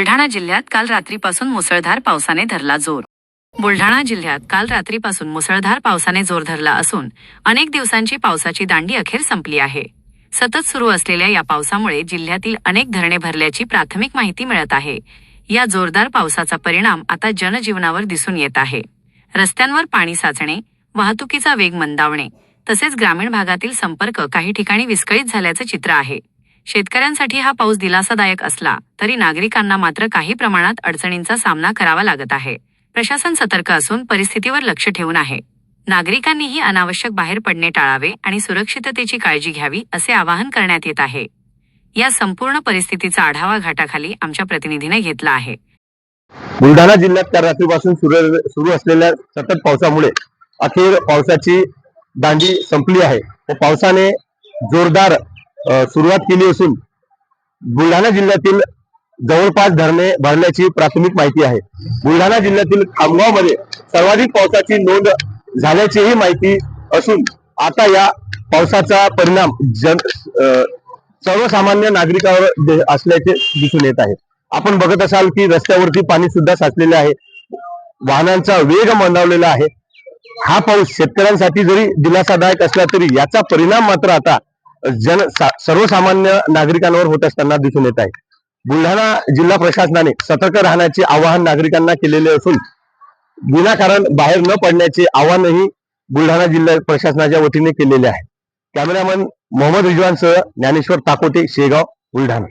बुलढाणा जिल्ह्यात काल रात्रीपासून मुसळधार पावसाने धरला जोर। बुलढाणा जिल्ह्यात काल रात्रीपासून मुसळधार पावसाने जोर धरला असून अनेक दिवसांची पावसाची दांडी अखेर संपली आहे। सतत सुरू असलेल्या या पावसामुळे जिल्ह्यातील अनेक धरणे भरल्याची प्राथमिक माहिती मिळत आहे। या जोरदार पावसाचा परिणाम आता जनजीवनावर दिसून येत आहे। रस्त्यांवर पाणी साचणे, वाहतुकीचा वेग मंदावणे तसेच ग्रामीण भागातील संपर्क काही ठिकाणी विस्कळीत झाल्याचे चित्र आहे। शेतकऱ्यांसाठी हा पाऊस दिलासादायक असला तरी नागरिकांना मात्र काही प्रमाणात अडचणींचा सामना करावा लागत आहे। प्रशासन सतर्क असून परिस्थितीवर लक्ष ठेवून आहे। नागरिकांनीही अनावश्यक बाहेर पडणे टाळावे आणि सुरक्षिततेची काळजी घ्यावी असे आवाहन करण्यात येत आहे। या संपूर्ण परिस्थितीचा आढावा घाटाखाली आमच्या प्रतिनिधीने घेतला आहे। बुलढाणा जिल्ह्यात काल रात्रीपासून सुरू असलेल्या सतत पावसामुळे अखेर पावसाची दांडी संपली आहे व पावसाने जोरदार सुरुवात केली असून बुलढाणा जिल्ह्यातील जवळपास धरणे भरल्याची प्राथमिक माहिती आहे। बुलढाणा जिल्ह्यातील खामगावमध्ये सर्वाधिक पावसाची नोंद झाल्याचीही माहिती असून आता या पावसाचा परिणाम सर्वसामान्य नागरिकांवर असल्याचे दिसून येत आहे। आपण बघत असाल की रस्त्यावरती पाणी सुद्धा साचलेले आहे, वाहनांचा वेग मंदावलेला आहे। हा पाऊस शेतकऱ्यांसाठी जरी दिलासादायक असला तरी याचा परिणाम मात्र आता सर्वसामान्य नागरिकांवर होत असताना दिसून येत आहे। बुलढाणा जिल्हा प्रशासनाने सतर्क राहण्याचे आवाहन नागरिकांना केलेले असून विनाकारण बाहेर न पडण्याचे आवाहनही बुलढाणा जिल्हा प्रशासनाच्या वतीने केलेले आहे। कॅमेरामन मोहम्मद रिजवानसह ज्ञानेश्वर ताकोटे, शेगाव, बुलढाणा।